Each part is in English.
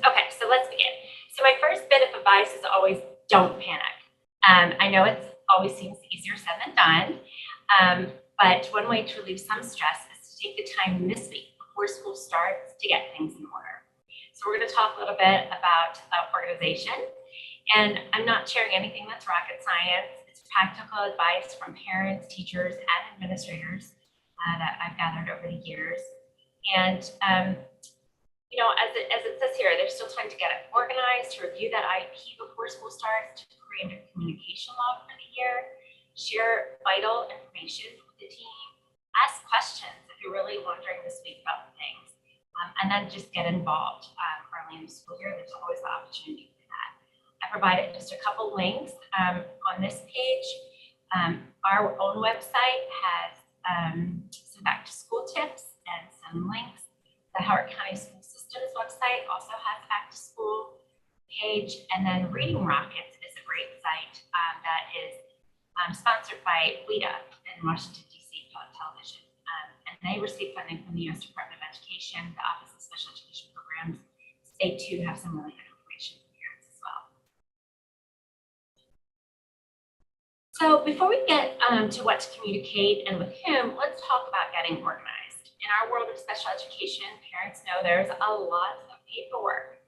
Okay, so let's begin. So my first bit of advice is always don't panic. I know it always seems easier said than done, but one way to relieve some stress is to take the time this week before school starts to get things in order. So we're going to talk a little bit about organization, and I'm not sharing anything that's rocket science. It's practical advice from parents, teachers, and administrators that I've gathered over the years. And you know, as it says here, there's still time to get it organized, to review that IEP before school starts, to create a communication log for the year, share vital information with the team, ask questions if you're really wondering this week about things, and then just get involved early in the school year. There's always the opportunity for that. I provided just a couple links on this page. Our own website has some back to school tips and some links. The Howard County School Systems website also has a back to school page, and then Reading Rockets is a great site that is sponsored by WIDA in Washington, D.C. Public Television. And they receive funding from the U.S. Department of Education, the Office of Special Education Programs. They too have some really good information for parents as well. So before we get to what to communicate and with whom, let's talk about getting organized. In our world of special education, parents know there's a lot of paperwork.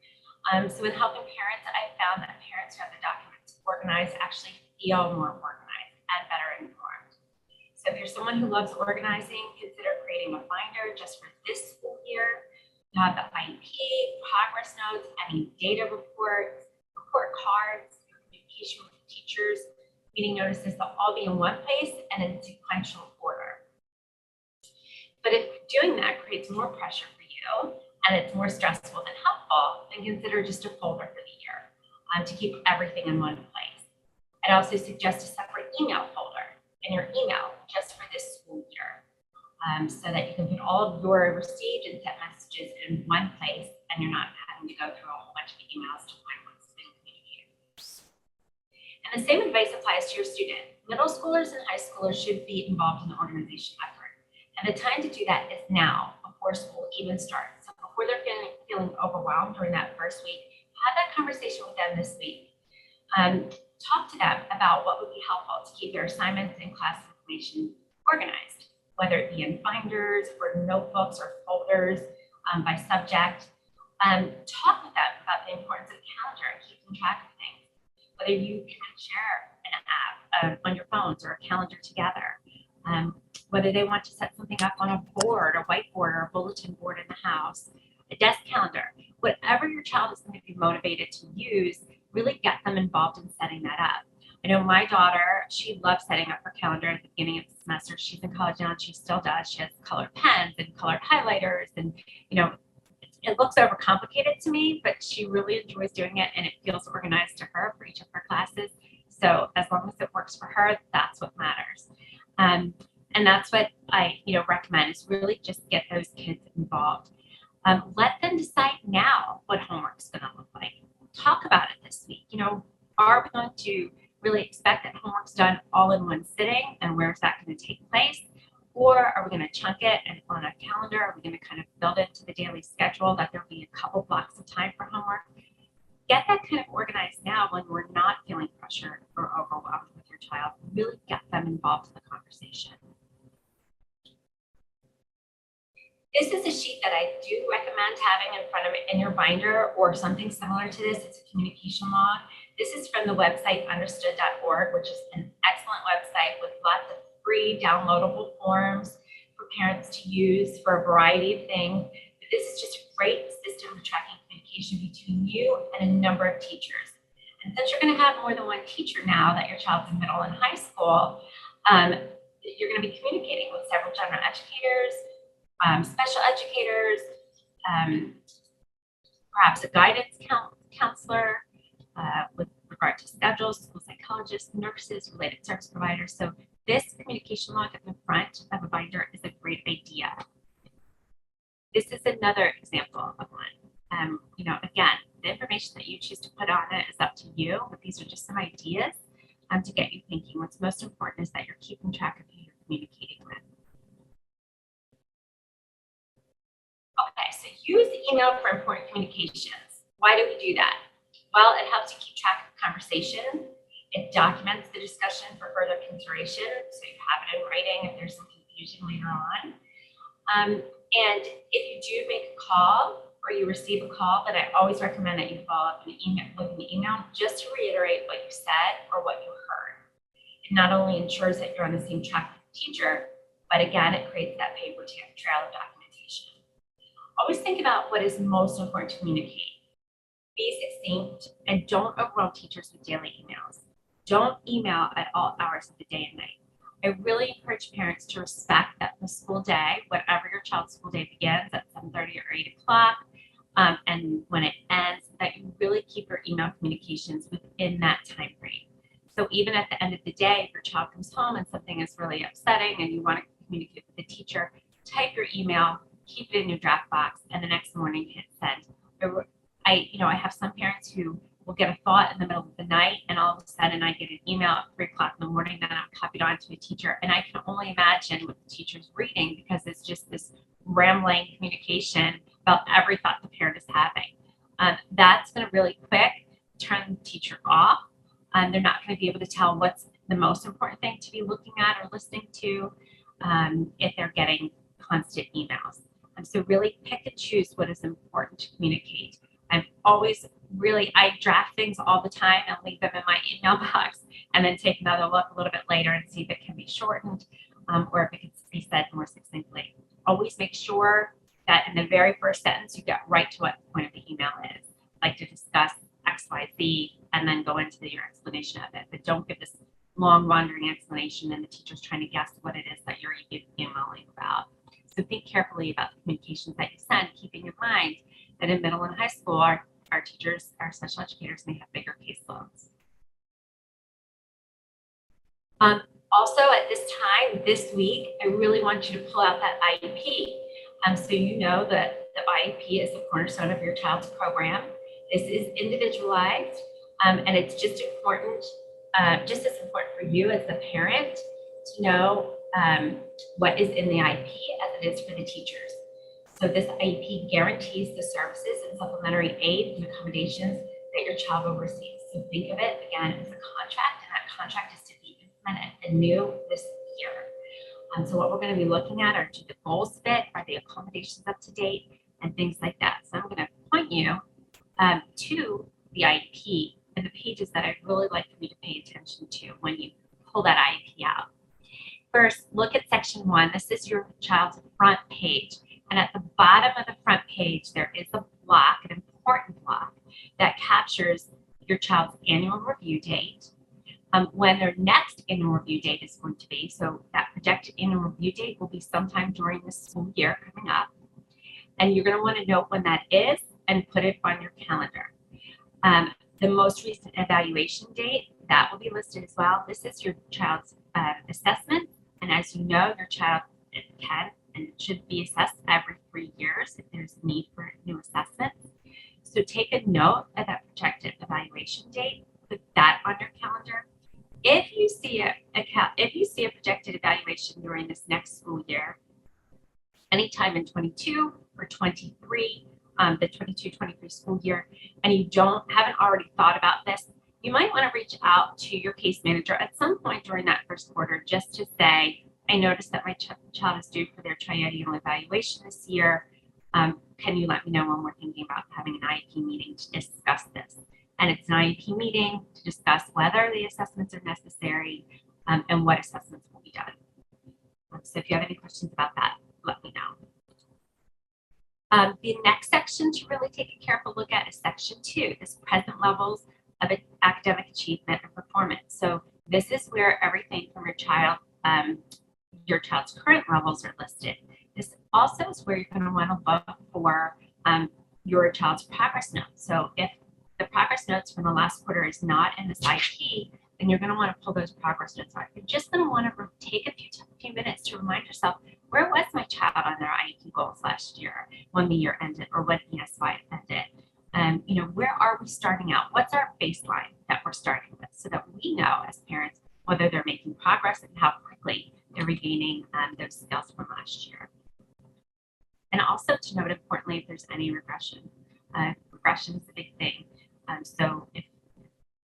So in helping parents, I found that parents who have the documents organized actually feel more organized and better informed. So if you're someone who loves organizing, consider creating a binder just for this school year. You have the IEP, progress notes, any data reports, report cards, communication with teachers, meeting notices, they'll all be in one place and in sequential order. But if doing that creates more pressure for you and it's more stressful than helpful, then consider just a folder for the year to keep everything in one place. I'd also suggest a separate email folder in your email just for this school year so that you can put all of your received and sent messages in one place and you're not having to go through a whole bunch of emails to find what's been communicated. And the same advice applies to your student. Middle schoolers and high schoolers should be involved in the organization effort. And the time to do that is now, before school even starts. So before they're feeling overwhelmed during that first week, have that conversation with them this week. Talk to them about what would be helpful to keep their assignments and class information organized, whether it be in binders or notebooks or folders by subject. Talk with them about the importance of calendar and keeping track of things, whether you can share an app on your phones or a calendar together. Whether they want to set something up on a board, a whiteboard, or a bulletin board in the house, a desk calendar, whatever your child is going to be motivated to use, really get them involved in setting that up. I know my daughter, she loves setting up her calendar at the beginning of the semester. She's in college now and she still does. She has colored pens and colored highlighters and, you know, it looks overcomplicated to me, but she really enjoys doing it and it feels organized to her for each of her classes. So as long as it works for her, that's what matters. And that's what I, recommend is really just get those kids involved. Let them decide now what homework's going to look like. Talk about it this week. Are we going to really expect that homework's done all in one sitting, and where's that going to take place? Or are we going to chunk it and on a calendar? Are we going to kind of build it to the daily schedule that there'll be a couple blocks of time for homework? Get that kind of organized now when we're not feeling pressured or overwhelmed with your child. Really get them involved in the conversation. This is a sheet that I do recommend having in front of it in your binder or something similar to this. It's a communication log. This is from the website understood.org, which is an excellent website with lots of free downloadable forms for parents to use for a variety of things. But this is just a great system for tracking communication between you and a number of teachers. And since you're going to have more than one teacher now that your child's in middle and high school, you're going to be communicating with several general educators, special educators, perhaps a guidance counselor with regard to schedules, school psychologists, nurses, related service providers. So this communication log at the front of a binder is a great idea. This is another example of one. Again, the information that you choose to put on it is up to you, but these are just some ideas to get you thinking. What's most important is that you're keeping track of who you're communicating with. Okay, so use email for important communications. Why do we do that? Well, it helps you keep track of conversation. It documents the discussion for further consideration, so you have it in writing if there's some confusion later on. And if you do make a call or you receive a call, then I always recommend that you follow up with an email just to reiterate what you said or what you heard. It not only ensures that you're on the same track with the teacher, but again, it creates that paper trail of documentation. Always think about what is most important to communicate. Be succinct and don't overwhelm teachers with daily emails. Don't email at all hours of the day and night. I really encourage parents to respect that the school day, whatever your child's school day begins at 7:30 or 8 o'clock, and when it ends, that you really keep your email communications within that time frame. So even at the end of the day, if your child comes home and something is really upsetting and you want to communicate with the teacher, type your email, keep it in your draft box, and the next morning hit send. I have some parents who will get a thought in the middle of the night, and all of a sudden I get an email at 3 o'clock in the morning that I'm copied on to a teacher, and I can only imagine what the teacher's reading because it's just this rambling communication about every thought the parent is having. That's going to really quick turn the teacher off. They're not going to be able to tell what's the most important thing to be looking at or listening to if they're getting constant emails. So really pick and choose what is important to communicate. I draft things all the time and leave them in my email box and then take another look a little bit later and see if it can be shortened or if it can be said more succinctly. Always make sure that in the very first sentence, you get right to what the point of the email is. Like to discuss X, Y, Z, and then go into your explanation of it. But don't give this long wandering explanation and the teacher's trying to guess what it is that you're emailing about. So think carefully about the communications that you send, keeping in mind that in middle and high school, our teachers, our special educators may have bigger caseloads. Also, at this time, this week, I really want you to pull out that IEP. So you know that the IEP is the cornerstone of your child's program. This is individualized, and it's just important, just as important for you as the parent to know what is in the IEP as it is for the teachers. So this IEP guarantees the services and supplementary aid and accommodations that your child will receive. So think of it again as a contract, and that contract is to be implemented anew this year. So what we're going to be looking at are, do the goals fit? Are the accommodations up to date? And things like that. So I'm going to point you to the IEP and the pages that I'd really like for you to pay attention to when you pull that IEP out. First, look at section 1. This is your child's front page. And at the bottom of the front page, there is a block, an important block, that captures your child's annual review date, when their next annual review date is going to be. So that projected annual review date will be sometime during the school year coming up. And you're going to want to note when that is and put it on your calendar. The most recent evaluation date, that will be listed as well. This is your child's assessment. And as you know, your child can and should be assessed every 3 years if there's a need for new assessments. So take a note of that projected evaluation date, put that on your calendar. If you see a projected evaluation during this next school year, anytime in 22 or 23, the 22-23 school year, and you haven't already thought about this, you might want to reach out to your case manager at some point during that first quarter just to say, I noticed that my child is due for their triennial evaluation this year. Can you let me know when we're thinking about having an IEP meeting to discuss this? And it's an IEP meeting to discuss whether the assessments are necessary and what assessments will be done. So if you have any questions about that, let me know. The next section to really take a careful look at is section 2, this present levels of academic achievement and performance. So this is where everything from your child's current levels are listed. This also is where you're going to want to look for your child's progress notes. So if the progress notes from the last quarter is not in this IEP, then you're going to want to pull those progress notes out. You're just going to want to take a few minutes to remind yourself, where was my child on their IEP goals last year when the year ended or when ESY ended? Where are we starting out? What's our baseline that we're starting with so that we know as parents whether they're making progress and how quickly they're regaining those skills from last year. And also to note importantly, if there's any regression. progression is a big thing. So if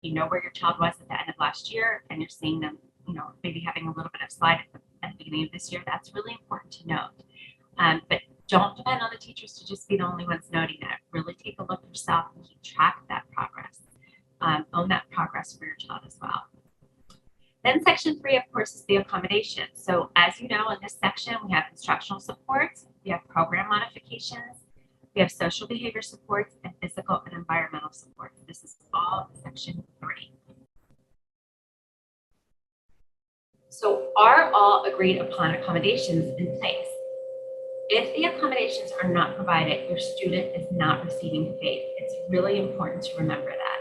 you know where your child was at the end of last year and you're seeing them, maybe having a little bit of slide at the beginning of this year, that's really important to note. But don't depend on the teachers to just be the only ones noting that. Really take a look yourself and keep track of that progress. Own that progress for your child as well. Then section 3, of course, is the accommodation. So as you know, in this section, we have instructional supports, we have program modifications, we have social behavior supports, and physical and environmental supports. This is all section 3. So are all agreed upon accommodations in place? If the accommodations are not provided, your student is not receiving FAPE. It's really important to remember that.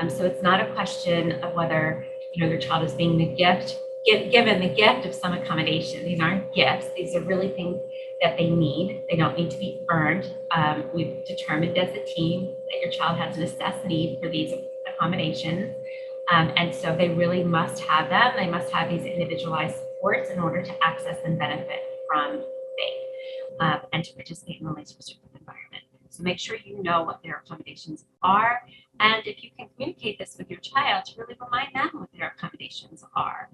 So it's not a question of whether your child is being given the gift of some accommodation. These aren't gifts. These are really things that they need. They don't need to be earned. We've determined as a team that your child has an assessed need for these accommodations. And so they really must have them. They must have these individualized supports in order to access and benefit from FAPE and to participate in the laser-restricted environment. So make sure you know what their accommodations are. And if you can communicate this with your child, to really remind them what their accommodations are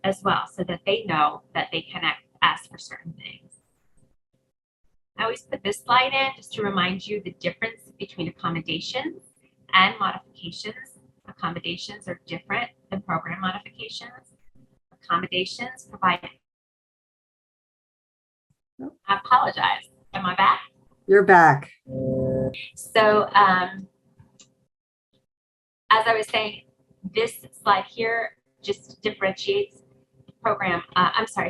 as well, so that they know that they can ask for certain things. I always put this slide in just to remind you the difference between accommodations and modifications. Accommodations are different than program modifications. Accommodations provide. I apologize. Am I back? You're back. So as I was saying, this slide here just differentiates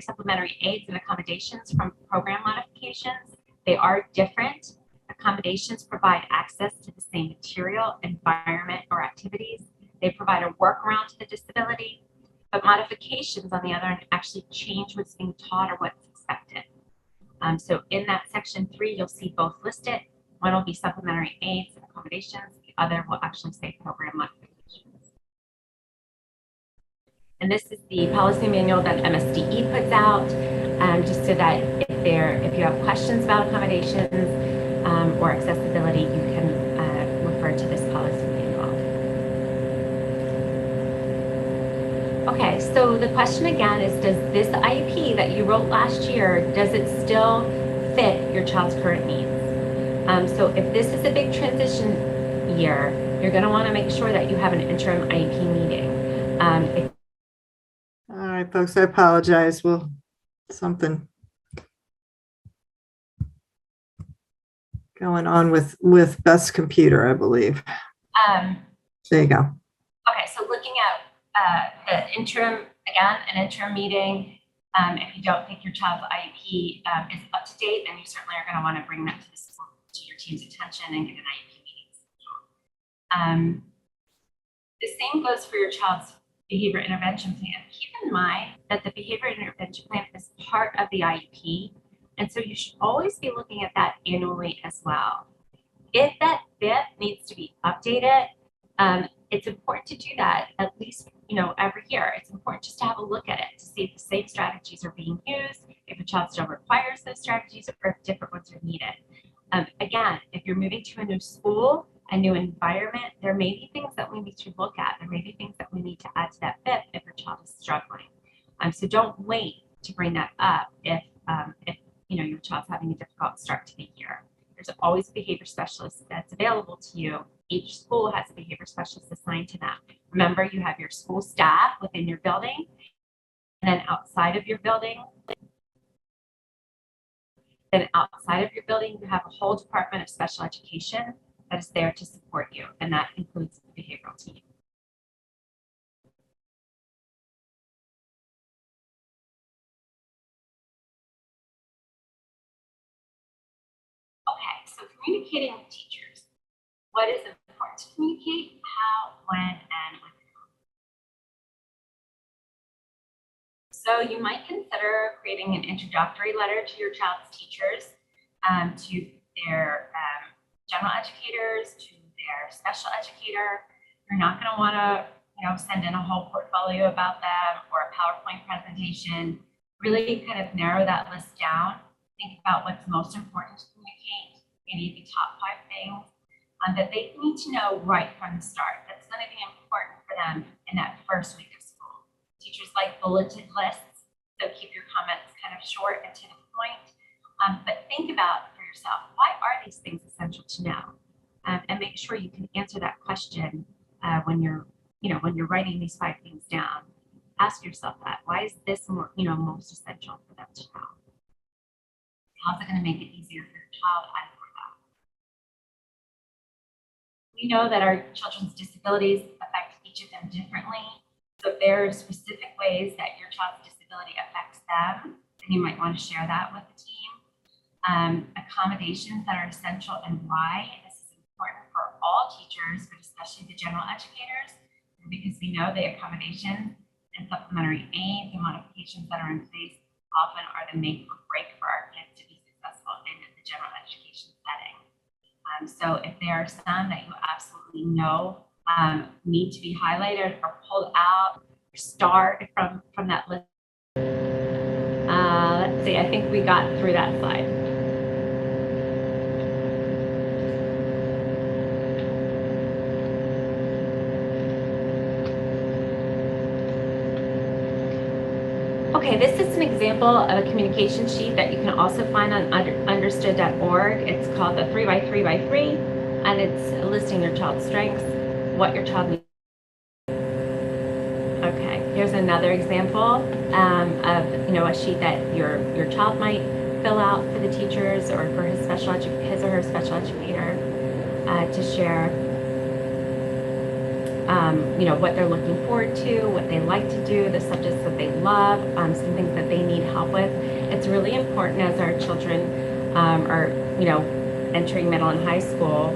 supplementary aids and accommodations from program modifications. They are different. Accommodations provide access to the same material, environment, or activities. They provide a workaround to the disability, but modifications, on the other hand, actually change what's being taught or what's expected. So in that section 3, you'll see both listed. One will be supplementary aids and accommodations. The other will actually say program modifications. And this is the policy manual that MSDE puts out, just so that if you have questions about accommodations or accessibility, you can refer to this policy manual. Okay, so the question again is, does this IEP that you wrote last year, does it still fit your child's current needs? So if this is a big transition year, you're going to want to make sure that you have an interim IEP meeting. All right, folks, I apologize. Well, something going on with Beth's computer, I believe. There you go. Okay, so looking at the interim, again, an interim meeting, if you don't think your child's IEP is up to date, then you certainly are going to want to bring that to your team's attention and get an IEP meeting. The same goes for your child's behavior intervention plan. Keep in mind that the behavior intervention plan is part of the IEP, and so you should always be looking at that annually as well. If that BIP needs to be updated, it's important to do that at least every year. It's important just to have a look at it to see if the same strategies are being used, if a child still requires those strategies, or if different ones are needed. Again, if you're moving to a new school, a new environment, there may be things that we need to look at. There may be things that we need to add to that BIP if your child is struggling. So don't wait to bring that up if your child's having a difficult start to the year. There's always a behavior specialist that's available to you. Each school has a behavior specialist assigned to them. Remember, you have your school staff within your building, and then outside of your building, you have a whole department of special education that is there to support you, and that includes the behavioral team. Okay, so communicating with teachers. What is important to communicate? How, when, and with whom. So you might consider creating an introductory letter to your child's teachers, to their general educators, to their special educator. You're not going to want to send in a whole portfolio about them or a PowerPoint presentation. Really kind of narrow that list down. Think about what's most important to communicate, maybe the top 5 things, that they need to know right from the start. That's going to be important for them in that first week of school. Teachers like bulleted lists, so keep your comments kind of short and to the point. But think about for yourself, why are these things essential to know? And make sure you can answer that question when you're writing these 5 things down. Ask yourself that. Why is this most essential for them to know? How's it going to make it easier for your child and for them? We know that our children's disabilities affect each of them differently. So if there are specific ways that your child's disability affects them, then you might want to share that with the team. Accommodations that are essential and why. And this is important for all teachers, but especially the general educators, because we know the accommodations and supplementary aids and modifications that are in place often are the make or break for our kids to be successful in the general education setting. So if there are some that you absolutely know need to be highlighted or pulled out or starred from that list. Let's see, I think we got through that slide. Okay, this is an example of a communication sheet that you can also find on understood.org. It's called the 3x3x3, and it's listing your child's strengths, what your child needs. Okay, here's another example of a sheet that your child might fill out for the teachers or for his or her special educator to share. What they're looking forward to, what they like to do, the subjects that they love, some things that they need help with. It's really important as our children are, entering middle and high school,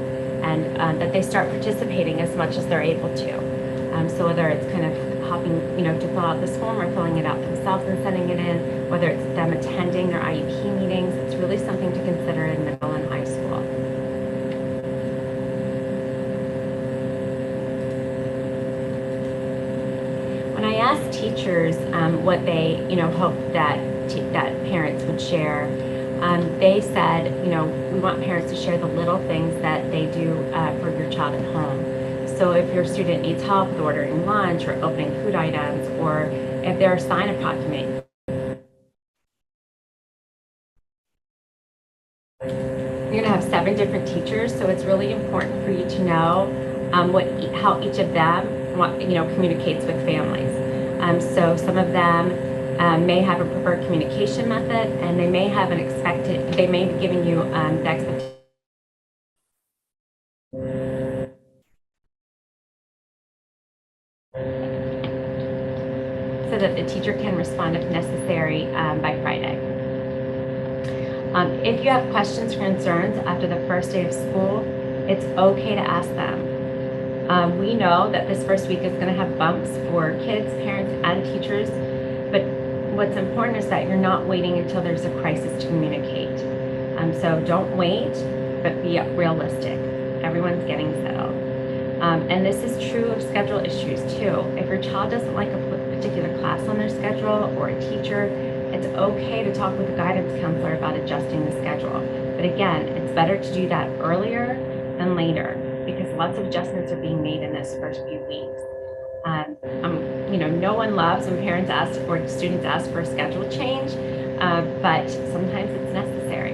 and that they start participating as much as they're able to. So whether it's kind of helping, to fill out this form or filling it out themselves and sending it in, whether it's them attending their IEP meetings, it's really something to consider in middle and high school. I asked teachers what they, hope that parents would share. They said, we want parents to share the little things that they do for your child at home. So if your student needs help with ordering lunch or opening food items, or if they're sign approximating. You're going to have 7 different teachers, so it's really important for you to know how each of them communicates with families. So some of them may have a preferred communication method, and they may have they may be giving you the expectation. So that the teacher can respond if necessary by Friday. If you have questions or concerns after the first day of school, it's okay to ask them. We know that this first week is going to have bumps for kids, parents, and teachers, but what's important is that you're not waiting until there's a crisis to communicate. So don't wait, but be realistic. Everyone's getting settled. And this is true of schedule issues too. If your child doesn't like a particular class on their schedule or a teacher, it's okay to talk with a guidance counselor about adjusting the schedule. But again, it's better to do that earlier than later, because lots of adjustments are being made in this first few weeks. No one loves when parents ask or students ask for a schedule change, but sometimes it's necessary.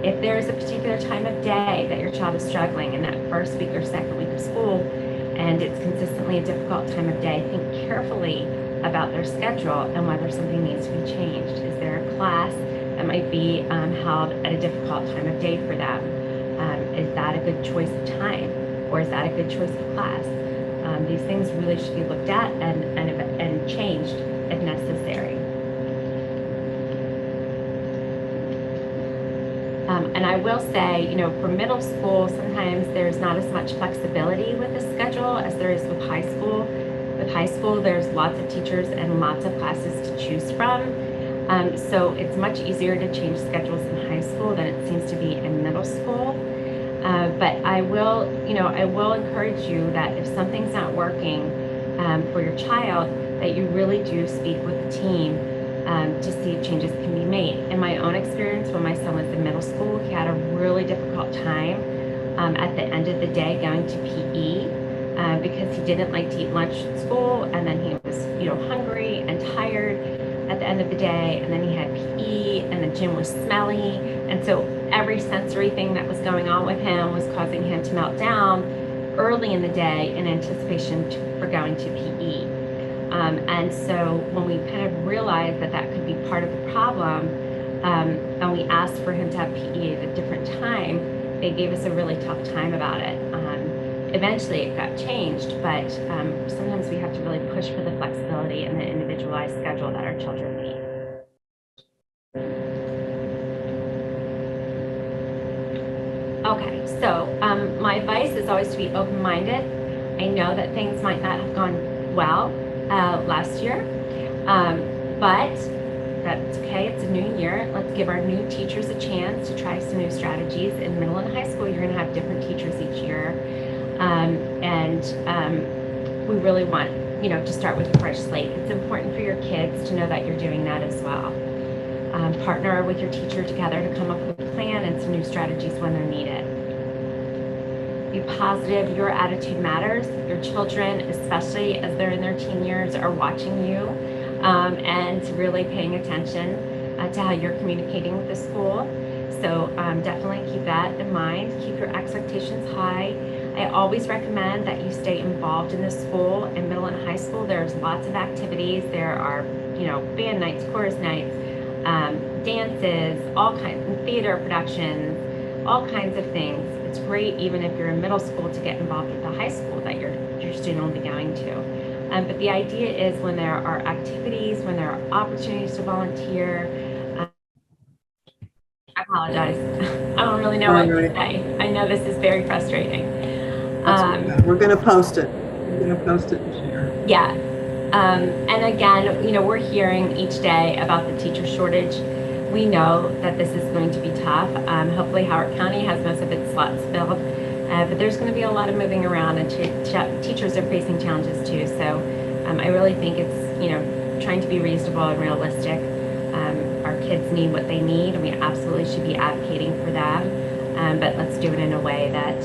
If there is a particular time of day that your child is struggling in that first week or second week of school, and it's consistently a difficult time of day, think carefully about their schedule and whether something needs to be changed. Is there a class that might be held at a difficult time of day for them? Is that a good choice of time, or is that a good choice of class? These things really should be looked at and changed if necessary. And I will say, for middle school, sometimes there's not as much flexibility with the schedule as there is with high school. With high school, there's lots of teachers and lots of classes to choose from. So it's much easier to change schedules in high school than it seems to be in middle school. But I will encourage you that if something's not working for your child, that you really do speak with the team to see if changes can be made. In my own experience, when my son was in middle school, he had a really difficult time at the end of the day going to PE because he didn't like to eat lunch at school, and then he was, hungry and tired at the end of the day, and then he had PE, and the gym was smelly, and so every sensory thing that was going on with him was causing him to melt down early in the day in anticipation for going to PE. And so when we kind of realized that that could be part of the problem, and we asked for him to have PE at a different time, they gave us a really tough time about it. Eventually it got changed, but sometimes we have to really push for the flexibility and the individualized schedule that our children need. Okay, so my advice is always to be open-minded. I know that things might not have gone well last year, but that's okay. It's a new year. Let's give our new teachers a chance to try some new strategies. In middle and high school, you're going to have different teachers each year, and we really want to start with a fresh slate. It's important for your kids to know that you're doing that as well. Partner with your teacher together to come up with a plan and some new strategies when they're needed. Be positive. Your attitude matters. Your children, especially as they're in their teen years, are watching you and really paying attention to how you're communicating with the school. So definitely keep that in mind. Keep your expectations high. I always recommend that you stay involved in the school. In middle and high school, there's lots of activities. There are, band nights, chorus nights, dances, all kinds of theater productions, all kinds of things. It's great even if you're in middle school to get involved with the high school that your student will be going to. But the idea is when there are activities, when there are opportunities to volunteer, I apologize. I don't really know what to say. I know this is very frustrating. We're going to post it. We're going to post it and share. Yeah. And again, we're hearing each day about the teacher shortage. We know that this is going to be tough. Hopefully Howard County has most of its slots filled, but there's going to be a lot of moving around, and teachers are facing challenges too. So I really think it's, trying to be reasonable and realistic. Our kids need what they need, and we absolutely should be advocating for them. But let's do it in a way that,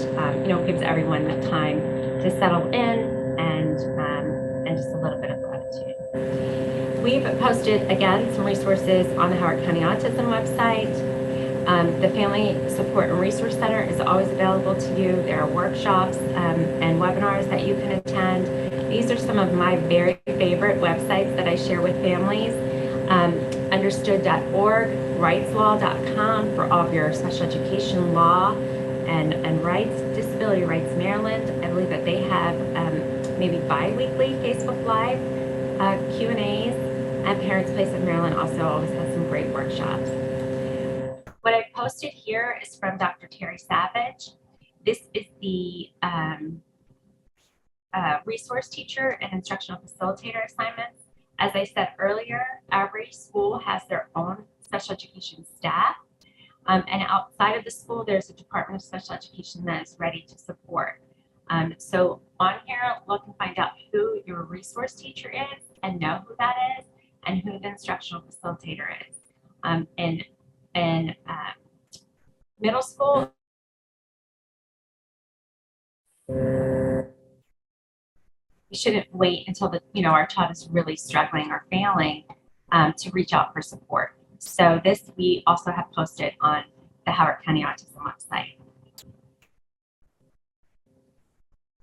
gives everyone the time to settle in and just a little bit of gratitude. We've posted, again, some resources on the Howard County Autism website. The Family Support and Resource Center is always available to you. There are workshops and webinars that you can attend. These are some of my very favorite websites that I share with families. Understood.org, rightslaw.com for all of your special education law and rights, Disability Rights Maryland. I believe that they have maybe bi-weekly Facebook Live Q&As, and Parents Place of Maryland also always has some great workshops. What I posted here is from Dr. Terry Savage. This is the resource teacher and instructional facilitator assignments. As I said earlier, every school has their own special education staff. And outside of the school, there's a Department of Special Education that is ready to support. So on here, look and find out who your resource teacher is and know who that is, and who the instructional facilitator is. In middle school, we shouldn't wait until our child is really struggling or failing to reach out for support. So this we also have posted on the Howard County Autism website.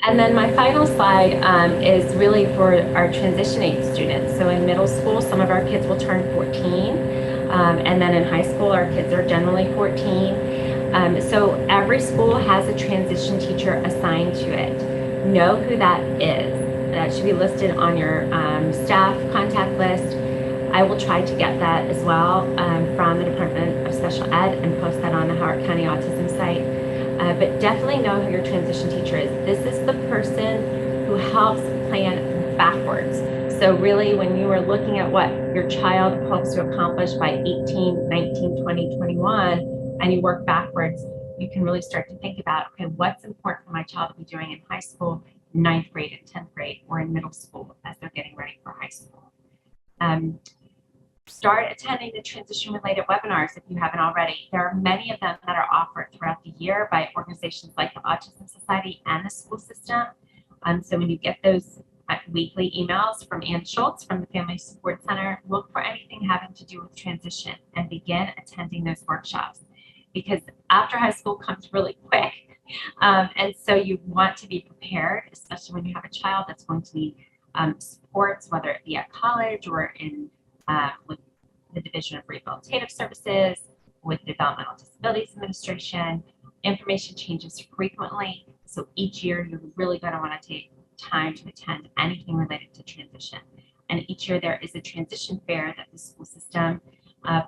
And then my final slide is really for our transition age students. So in middle school, some of our kids will turn 14. And then in high school, our kids are generally 14. So every school has a transition teacher assigned to it. Know who that is. That should be listed on your staff contact list. I will try to get that as well from the Department of Special Ed and post that on the Howard County Autism site. But definitely know who your transition teacher is. This is the person who helps plan backwards. So really, when you are looking at what your child hopes to accomplish by 18, 19, 20, 21, and you work backwards, you can really start to think about, okay, what's important for my child to be doing in high school, ninth grade and 10th grade, or in middle school as they're getting ready for high school. Start attending the transition-related webinars if you haven't already. There are many of them that are offered throughout the year by organizations like the Autism Society and the school system. So when you get those weekly emails from Ann Schultz from the Family Support Center, look for anything having to do with transition and begin attending those workshops, because after high school comes really quick. And so you want to be prepared, especially when you have a child that's going to need supports, whether it be at college or in with the Division of Rehabilitative Services, with Developmental Disabilities Administration. Information changes frequently. So each year you're really going to want to take time to attend anything related to transition. And each year there is a transition fair that the school system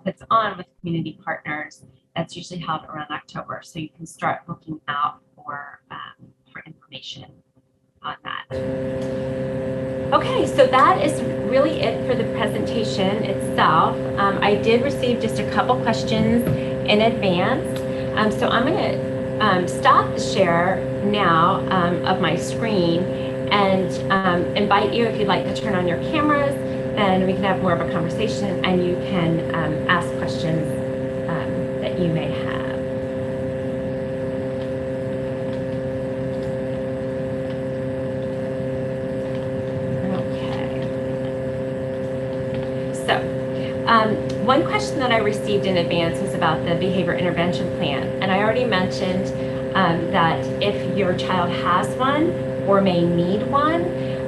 puts on with community partners. That's usually held around October. So you can start looking out for information on that. Okay, so that is really it for the presentation itself. I did receive just a couple questions in advance. So I'm going to stop the share now of my screen and invite you, if you'd like to turn on your cameras, then we can have more of a conversation and you can ask questions that you may have. One question that I received in advance was about the behavior intervention plan. And I already mentioned that if your child has one or may need one,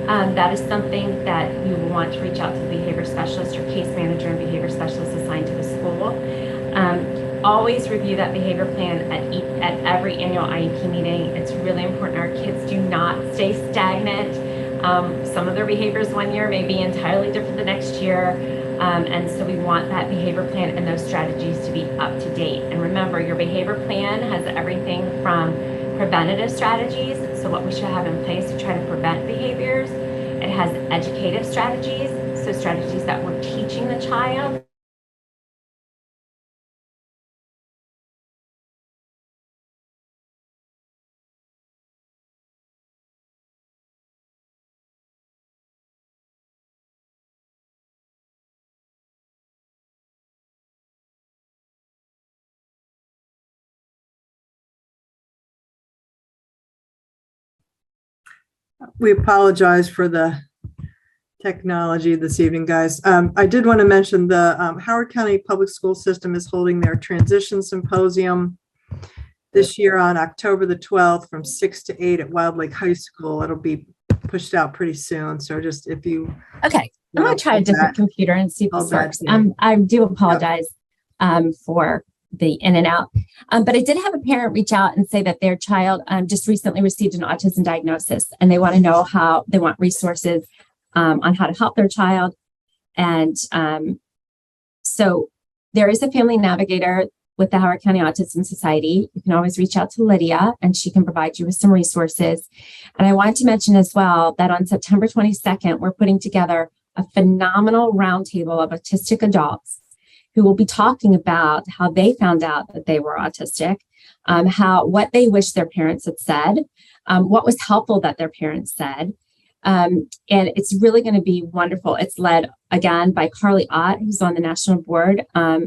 that is something that you will want to reach out to the behavior specialist or case manager and behavior specialist assigned to the school. Always review that behavior plan at every annual IEP meeting. It's really important our kids do not stay stagnant. Some of their behaviors one year may be entirely different the next year. And so we want that behavior plan and those strategies to be up to date. And remember, your behavior plan has everything from preventative strategies, so what we should have in place to try to prevent behaviors. It has educative strategies, so strategies that we're teaching the child. We apologize for the technology this evening, guys. I did want to mention the Howard County Public School System is holding their transition symposium this year on October the 12th from 6 to 8 at Wild Lake High School. It'll be pushed out pretty soon. So just if you... Okay, I'm going to try a different computer and see if this works. I do apologize for the in and out. But I did have a parent reach out and say that their child just recently received an autism diagnosis and they want to know how they want resources on how to help their child. And so there is a family navigator with the Howard County Autism Society. You can always reach out to Lydia and she can provide you with some resources. And I wanted to mention as well that on September 22nd, we're putting together a phenomenal roundtable of autistic adults who will be talking about how they found out that they were autistic, what they wish their parents had said, what was helpful that their parents said. And it's really going to be wonderful. It's led again by Carly Ott, who's on the national board of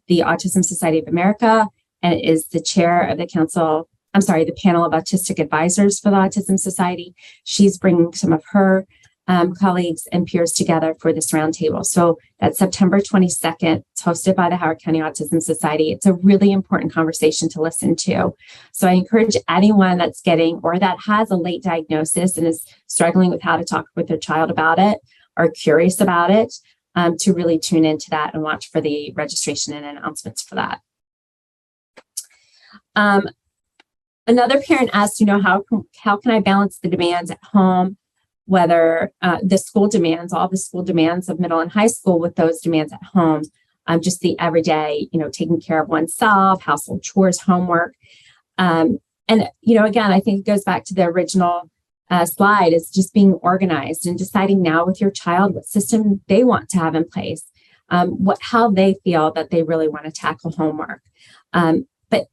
the Autism Society of America, and is the chair of the the panel of autistic advisors for the Autism Society. She's bringing some of her colleagues and peers together for this roundtable. So that's September 22nd. It's hosted by the Howard County Autism Society. It's a really important conversation to listen to. So I encourage anyone that's getting or that has a late diagnosis and is struggling with how to talk with their child about it or curious about it to really tune into that and watch for the registration and announcements for that. Another parent asked, how can I balance the demands at home, whether the school demands, all the school demands of middle and high school with those demands at home, just the everyday, taking care of oneself, household chores, homework. And, again, I think it goes back to the original slide is just being organized and deciding now with your child what system they want to have in place, how they feel that they really want to tackle homework. But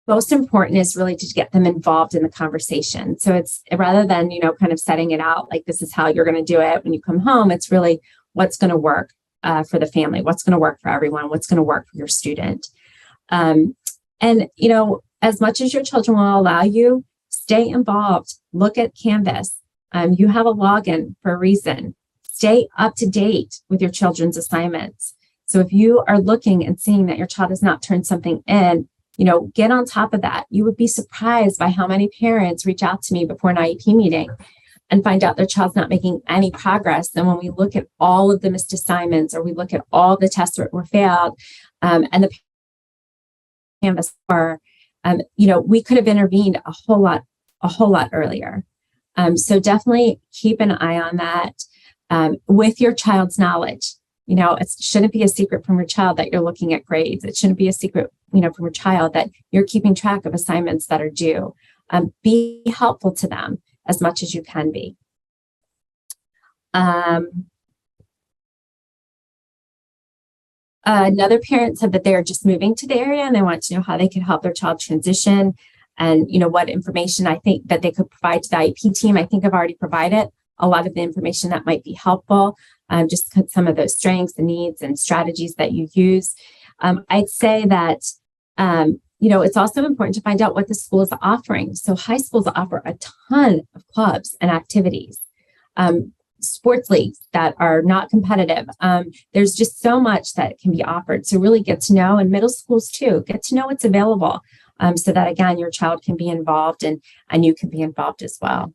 most important is really to get them involved in the conversation. So it's rather than, kind of setting it out like this is how you're going to do it when you come home, it's really what's going to work for the family, what's going to work for everyone, what's going to work for your student. And, as much as your children will allow you, stay involved, look at Canvas. You have a login for a reason. Stay up to date with your children's assignments. So if you are looking and seeing that your child has not turned something in, get on top of that. You would be surprised by how many parents reach out to me before an IEP meeting and find out their child's not making any progress. And when we look at all of the missed assignments, or we look at all the tests that were failed, and the Canvas are, we could have intervened a whole lot earlier. So definitely keep an eye on that with your child's knowledge. It shouldn't be a secret from your child that you're looking at grades. It shouldn't be a secret, from your child that you're keeping track of assignments that are due. Be helpful to them as much as you can be. Another parent said that they are just moving to the area and they want to know how they could help their child transition, and what information I think that they could provide to the IEP team. I think I've already provided a lot of the information that might be helpful, just some of those strengths and needs and strategies that you use. I'd say that, it's also important to find out what the school is offering. So high schools offer a ton of clubs and activities, sports leagues that are not competitive. There's just so much that can be offered. So really get to know, and middle schools too, get to know what's available, so that, again, your child can be involved and you can be involved as well.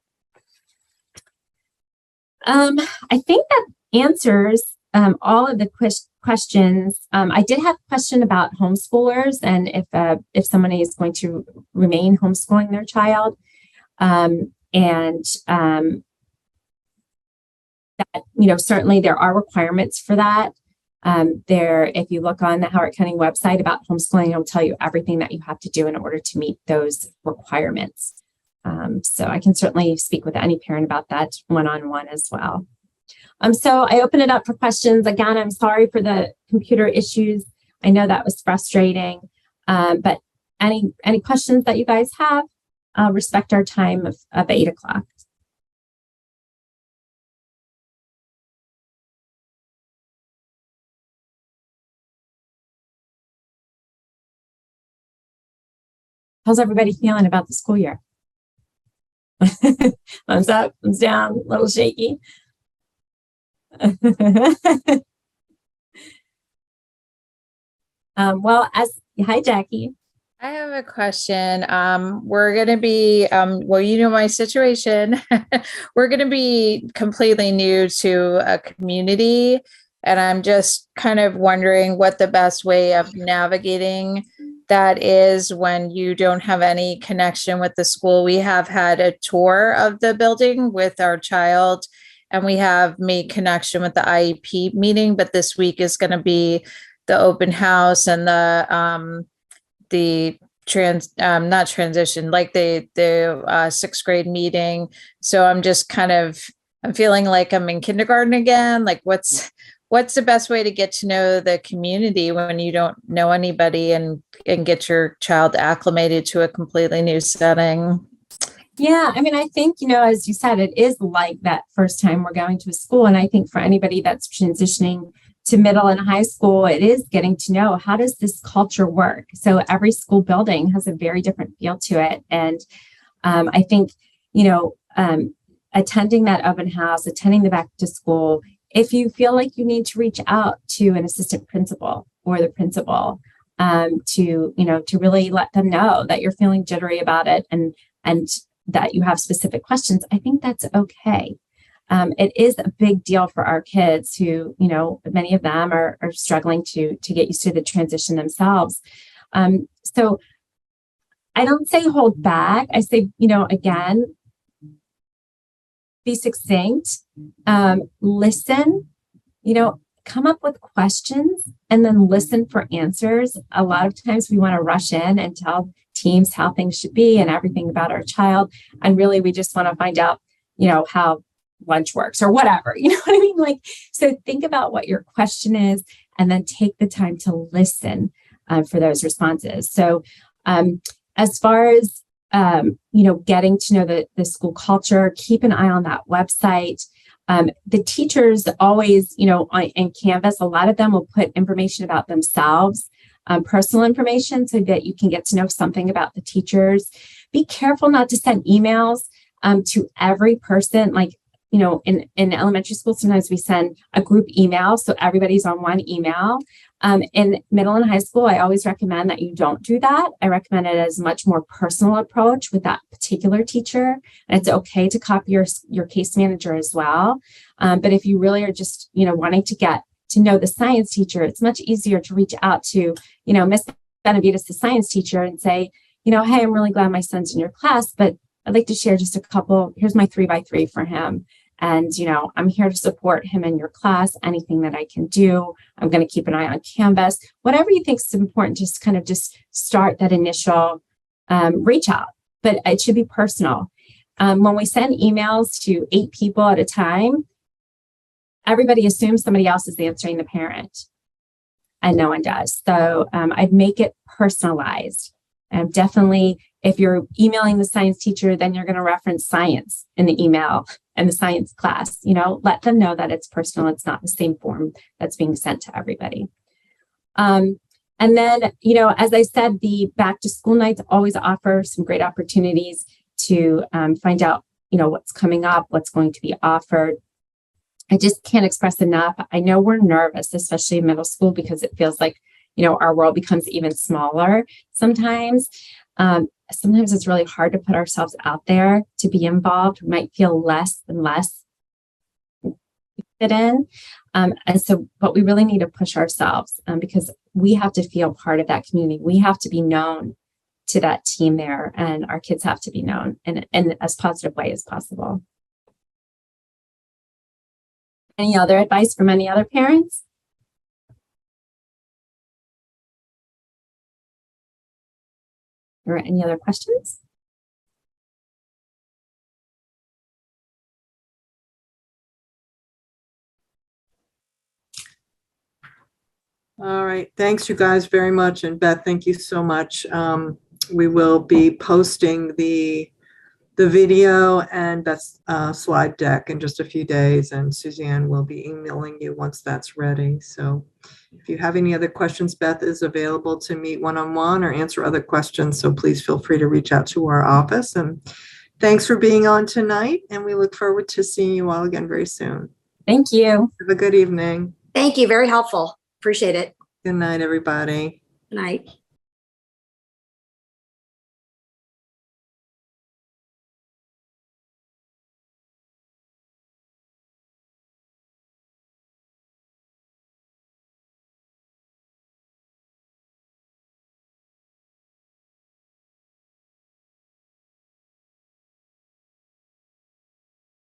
I think that answers all of the questions. I did have a question about homeschoolers and if somebody is going to remain homeschooling their child. That, certainly there are requirements for that. If you look on the Howard County website about homeschooling, it'll tell you everything that you have to do in order to meet those requirements. So I can certainly speak with any parent about that one-on-one as well. So I open it up for questions. Again, I'm sorry for the computer issues. I know that was frustrating, but any questions that you guys have, respect our time of 8 o'clock. How's everybody feeling about the school year? Thumbs up, thumbs down, a little shaky. Hi, Jackie. I have a question. We're going to be, my situation. We're going to be completely new to a community, and I'm just kind of wondering what the best way of navigating that is when you don't have any connection with the school. We have had a tour of the building with our child, and we have made connection with the IEP meeting, but this week is going to be the open house and the not transition, like the sixth grade meeting. So I'm just I'm feeling like I'm in kindergarten again. Like what's the best way to get to know the community when you don't know anybody and get your child acclimated to a completely new setting? Yeah, I think, as you said, it is like that first time we're going to a school. And I think for anybody that's transitioning to middle and high school, it is getting to know, how does this culture work? So every school building has a very different feel to it. And I think, attending that open house, attending the back to school, if you feel like you need to reach out to an assistant principal or the principal, to really let them know that you're feeling jittery about it and that you have specific questions, I think that's okay. It is a big deal for our kids who, many of them are struggling to get used to the transition themselves. So I don't say hold back. I say, again, be succinct, listen, come up with questions and then listen for answers. A lot of times we want to rush in and tell teams how things should be and everything about our child. And really, we just want to find out, how lunch works or whatever, you know what I mean? So think about what your question is and then take the time to listen for those responses. So as far as, getting to know the school culture, keep an eye on that website. The teachers always, you know, in Canvas, a lot of them will put information about themselves, personal information, so that you can get to know something about the teachers. Be careful not to send emails to every person. Like, you know, in elementary school, sometimes we send a group email, so everybody's on one email. In middle and high school, I always recommend that you don't do that. I recommend it as a much more personal approach with that particular teacher. And it's okay to copy your case manager as well. But if you really are just, you know, wanting to get to know the science teacher, it's much easier to reach out to, you know, Miss Benevides, the science teacher, and say, you know, hey, I'm really glad my son's in your class, but I'd like to share just a couple, here's my 3x3 for him. And, you know, I'm here to support him in your class, anything that I can do. I'm going to keep an eye on Canvas, whatever you think is important, just kind of just start that initial reach out, but it should be personal. When we send emails to 8 people at a time, everybody assumes somebody else is answering the parent, and no one does. So I'd make it personalized. And definitely, if you're emailing the science teacher, then you're going to reference science in the email and the science class. You know, let them know that it's personal. It's not the same form that's being sent to everybody. And then, you know, as I said, the back to school nights always offer some great opportunities to find out, you know, what's coming up, what's going to be offered. I just can't express enough. I know we're nervous, especially in middle school, because it feels like, you know, our world becomes even smaller sometimes. Sometimes it's really hard to put ourselves out there to be involved. We might feel less and less fit in. And so, but we really need to push ourselves because we have to feel part of that community. We have to be known to that team there, and our kids have to be known in as positive way as possible. Any other advice from any other parents? Or any other questions? All right. Thanks, you guys, very much. And Beth, thank you so much. We will be posting the video and Beth's slide deck in just a few days, and Suzanne will be emailing you once that's ready. So if you have any other questions, Beth is available to meet one-on-one or answer other questions. So please feel free to reach out to our office. And thanks for being on tonight. And we look forward to seeing you all again very soon. Thank you. Have a good evening. Thank you. Very helpful. Appreciate it. Good night, everybody. Good night.